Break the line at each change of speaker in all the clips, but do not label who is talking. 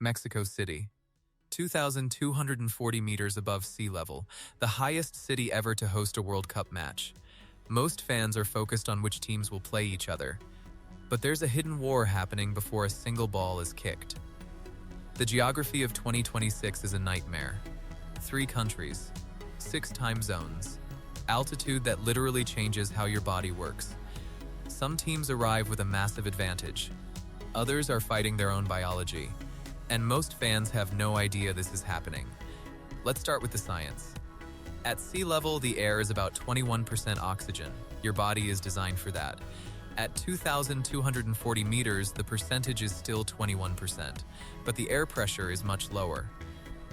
Mexico City, 2,240 meters above sea level, the highest city ever to host a World Cup match. Most fans are focused on which teams will play each other, but there's a hidden war happening before a single ball is kicked. The geography of 2026 is a nightmare. 3 countries, 6 time zones, altitude that literally changes how your body works. Some teams arrive with a massive advantage. Others are fighting their own biology. And most fans have no idea this is happening. Let's start with the science. At sea level, the air is about 21% oxygen. Your body is designed for that. At 2,240 meters, the percentage is still 21%, but the air pressure is much lower.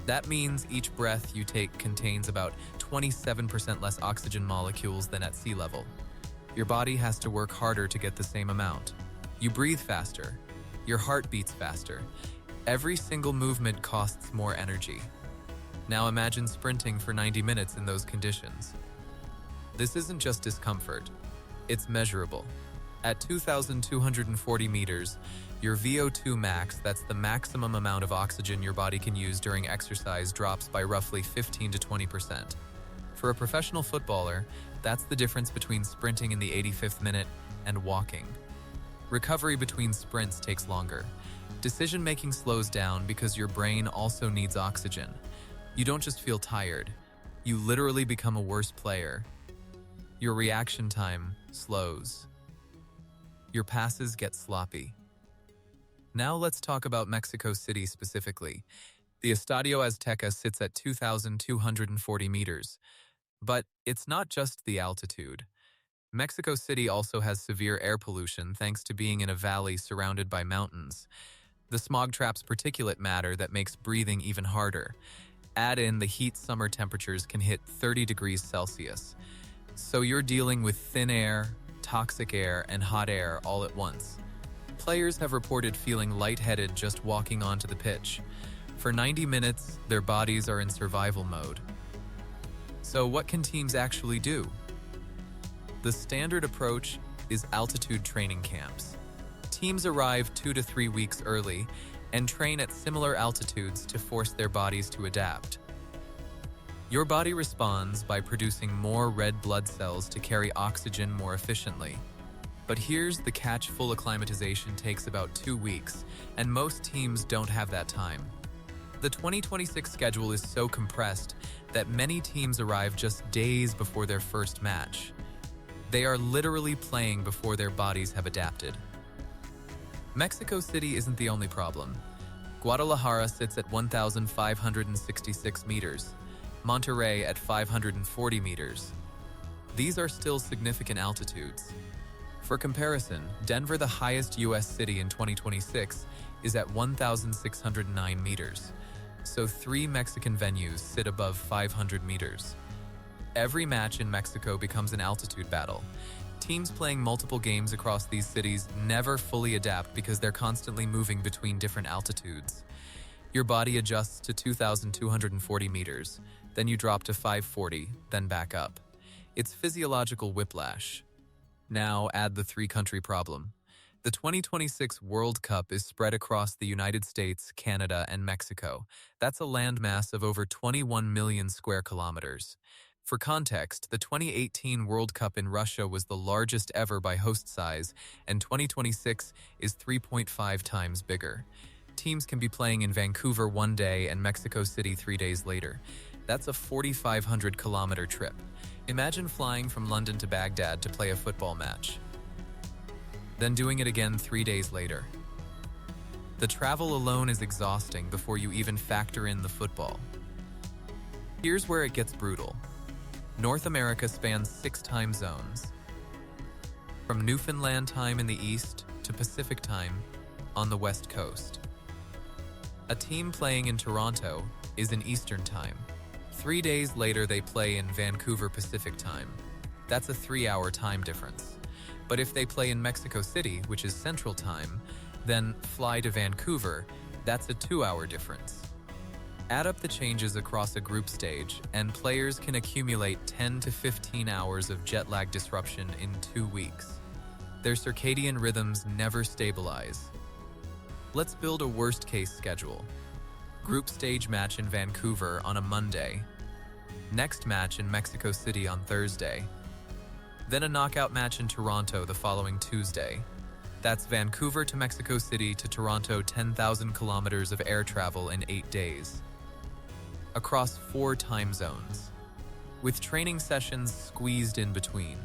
That means each breath you take contains about 27% less oxygen molecules than at sea level. Your body has to work harder to get the same amount. You breathe faster. Your heart beats faster. Every single movement costs more energy. Now imagine sprinting for 90 minutes in those conditions. This isn't just discomfort, it's measurable. At 2,240 meters, your VO2 max, that's the maximum amount of oxygen your body can use during exercise, drops by roughly 15 to 20%. For a professional footballer, that's the difference between sprinting in the 85th minute and walking. Recovery between sprints takes longer. Decision-making slows down because your brain also needs oxygen. You don't just feel tired, you literally become a worse player. Your reaction time slows. Your passes get sloppy. Now let's talk about Mexico City specifically. The Estadio Azteca sits at 2,240 meters. But it's not just the altitude. Mexico City also has severe air pollution thanks to being in a valley surrounded by mountains. The smog traps particulate matter that makes breathing even harder. Add in the heat, summer temperatures can hit 30 degrees Celsius. So you're dealing with thin air, toxic air, and hot air all at once. Players have reported feeling lightheaded just walking onto the pitch. For 90 minutes, their bodies are in survival mode. So what can teams actually do? The standard approach is altitude training camps. Teams arrive 2 to 3 weeks early and train at similar altitudes to force their bodies to adapt. Your body responds by producing more red blood cells to carry oxygen more efficiently. But here's the catch: full acclimatization takes about 2 weeks, and most teams don't have that time. The 2026 schedule is so compressed that many teams arrive just days before their first match. They are literally playing before their bodies have adapted. Mexico City isn't the only problem. Guadalajara sits at 1,566 meters, Monterrey at 540 meters. These are still significant altitudes. For comparison, Denver, the highest US city in 2026, is at 1,609 meters. So 3 Mexican venues sit above 500 meters. Every match in Mexico becomes an altitude battle. Teams playing multiple games across these cities never fully adapt because they're constantly moving between different altitudes. Your body adjusts to 2,240 meters, then you drop to 540, then back up. It's physiological whiplash. Now add the 3-country problem. The 2026 World Cup is spread across the United States, Canada, and Mexico. That's a landmass of over 21 million square kilometers. For context, the 2018 World Cup in Russia was the largest ever by host size, and 2026 is 3.5 times bigger. Teams can be playing in Vancouver one day and Mexico City 3 days later. That's a 4,500-kilometer trip. Imagine flying from London to Baghdad to play a football match, then doing it again 3 days later. The travel alone is exhausting before you even factor in the football. Here's where it gets brutal. North America spans 6 time zones, from Newfoundland time in the east to Pacific time on the west coast. A team playing in Toronto is in Eastern time. 3 days later, they play in Vancouver Pacific time. That's a 3-hour time difference. But if they play in Mexico City, which is Central time, then fly to Vancouver, that's a 2-hour difference. Add up the changes across a group stage, and players can accumulate 10 to 15 hours of jet lag disruption in 2 weeks. Their circadian rhythms never stabilize. Let's build a worst-case schedule. Group stage match in Vancouver on a Monday. Next match in Mexico City on Thursday. Then a knockout match in Toronto the following Tuesday. That's Vancouver to Mexico City to Toronto, 10,000 kilometers of air travel in 8 days. Across 4 time zones, with training sessions squeezed in between.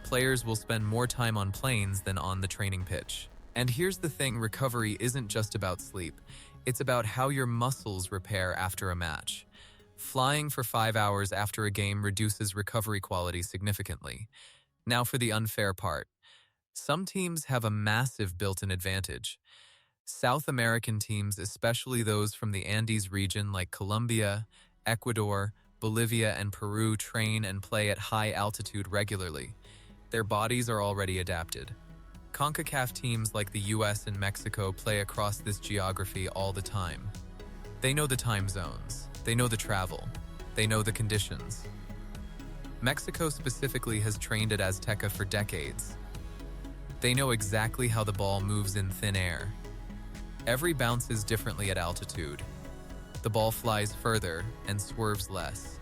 Players will spend more time on planes than on the training pitch. And here's the thing, recovery isn't just about sleep. It's about how your muscles repair after a match. Flying for 5 hours after a game reduces recovery quality significantly. Now for the unfair part. Some teams have a massive built-in advantage. South American teams, especially those from the Andes region like Colombia, Ecuador, Bolivia, and Peru, train and play at high altitude regularly. Their bodies are already adapted. CONCACAF teams like the US and Mexico play across this geography all the time. They know the time zones, they know the travel, they know the conditions. Mexico specifically has trained at Azteca for decades. They know exactly how the ball moves in thin air. Every bounces differently at altitude. The ball flies further and swerves less.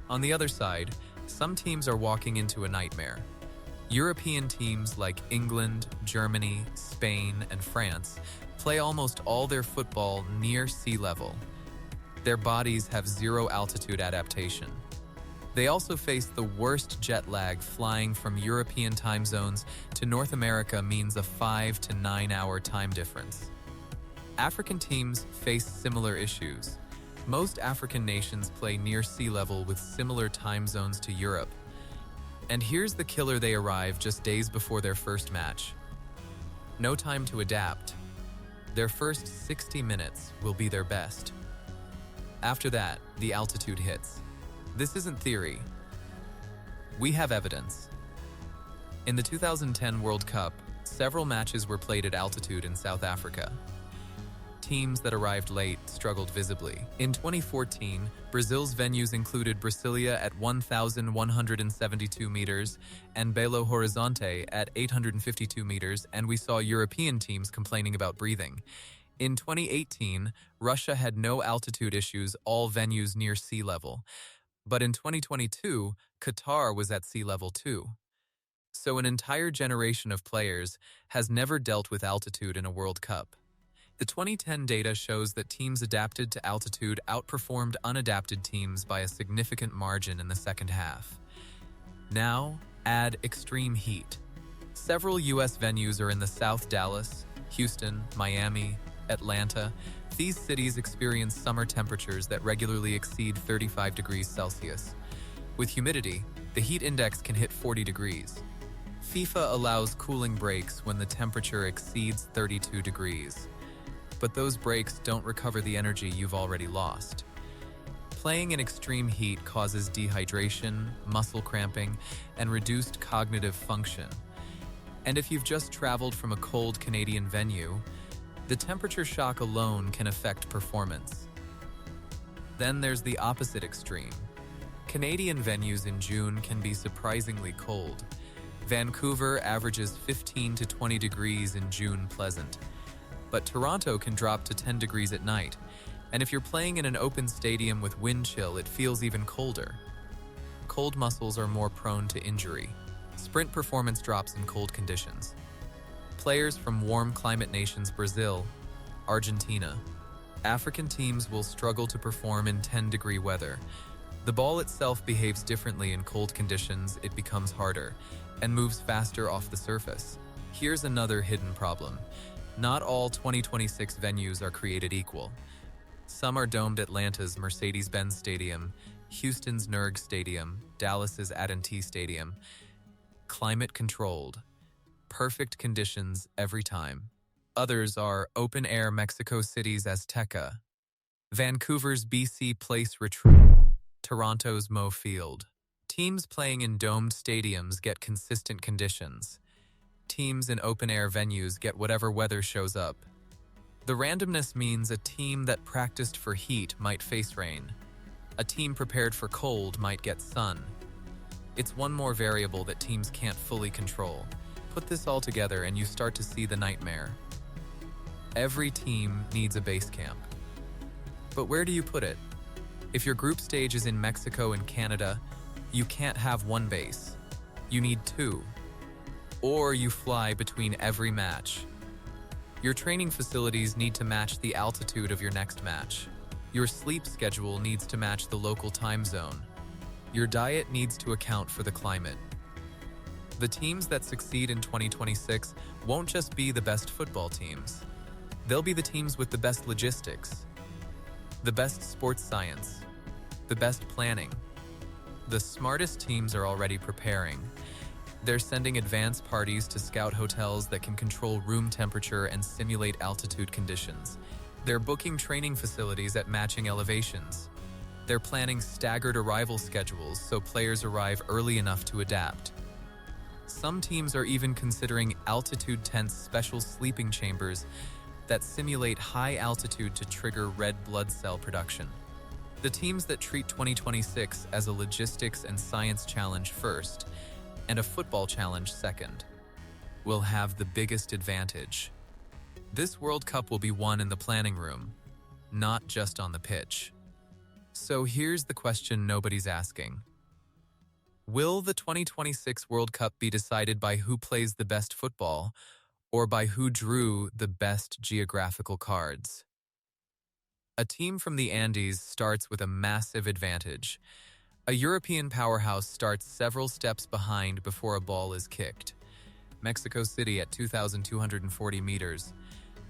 On the other side, some teams are walking into a nightmare. European teams like England, Germany, Spain, and France play almost all their football near sea level. Their bodies have zero altitude adaptation. They also face the worst jet lag. Flying from European time zones to North America means a 5 to 9 hour time difference. African teams face similar issues. Most African nations play near sea level with similar time zones to Europe. And here's the killer, they arrive just days before their first match. No time to adapt. Their first 60 minutes will be their best. After that, the altitude hits. This isn't theory. We have evidence. In the 2010 World Cup, several matches were played at altitude in South Africa. Teams that arrived late struggled visibly. In 2014, Brazil's venues included Brasilia at 1,172 meters and Belo Horizonte at 852 meters, and we saw European teams complaining about breathing. In 2018, Russia had no altitude issues, all venues near sea level. But in 2022, Qatar was at sea level too. So an entire generation of players has never dealt with altitude in a World Cup. The 2010 data shows that teams adapted to altitude outperformed unadapted teams by a significant margin in the second half. Now, add extreme heat. Several US venues are in the South: Dallas, Houston, Miami, Atlanta. These cities experience summer temperatures that regularly exceed 35 degrees Celsius. With humidity, the heat index can hit 40 degrees. FIFA allows cooling breaks when the temperature exceeds 32 degrees. But those breaks don't recover the energy you've already lost. Playing in extreme heat causes dehydration, muscle cramping, and reduced cognitive function. And if you've just traveled from a cold Canadian venue, the temperature shock alone can affect performance. Then there's the opposite extreme. Canadian venues in June can be surprisingly cold. Vancouver averages 15 to 20 degrees in June, pleasant. But Toronto can drop to 10 degrees at night. And if you're playing in an open stadium with wind chill, it feels even colder. Cold muscles are more prone to injury. Sprint performance drops in cold conditions. Players from warm climate nations, Brazil, Argentina, African teams will struggle to perform in 10-degree weather. The ball itself behaves differently in cold conditions. It becomes harder and moves faster off the surface. Here's another hidden problem. Not all 2026 venues are created equal. Some are domed: Atlanta's Mercedes-Benz Stadium, Houston's NERG Stadium, Dallas's AT&T Stadium. Climate controlled. Perfect conditions every time. Others are open-air: Mexico City's Azteca, Vancouver's BC Place Retreat, Toronto's Mo Field. Teams playing in domed stadiums get consistent conditions. Teams in open-air venues get whatever weather shows up. The randomness means a team that practiced for heat might face rain. A team prepared for cold might get sun. It's one more variable that teams can't fully control. Put this all together and you start to see the nightmare. Every team needs a base camp. But where do you put it? If your group stage is in Mexico and Canada, you can't have one base. You need two. Or you fly between every match. Your training facilities need to match the altitude of your next match. Your sleep schedule needs to match the local time zone. Your diet needs to account for the climate. The teams that succeed in 2026 won't just be the best football teams. They'll be the teams with the best logistics, the best sports science, the best planning. The smartest teams are already preparing. They're sending advance parties to scout hotels that can control room temperature and simulate altitude conditions. They're booking training facilities at matching elevations. They're planning staggered arrival schedules so players arrive early enough to adapt. Some teams are even considering altitude-tense special sleeping chambers that simulate high altitude to trigger red blood cell production. The teams that treat 2026 as a logistics and science challenge first, and a football challenge second, will have the biggest advantage. This World Cup will be won in the planning room, not just on the pitch. So here's the question nobody's asking. Will the 2026 World Cup be decided by who plays the best football, or by who drew the best geographical cards? A team from the Andes starts with a massive advantage. A European powerhouse starts several steps behind before a ball is kicked. Mexico City at 2,240 meters,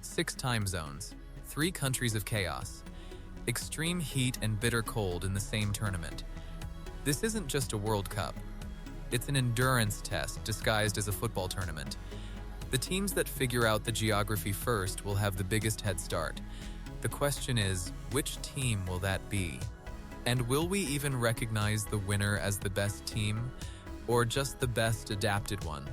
6 time zones, 3 countries of chaos, extreme heat and bitter cold in the same tournament. This isn't just a World Cup. It's an endurance test disguised as a football tournament. The teams that figure out the geography first will have the biggest head start. The question is, which team will that be? And will we even recognize the winner as the best team, or just the best adapted one?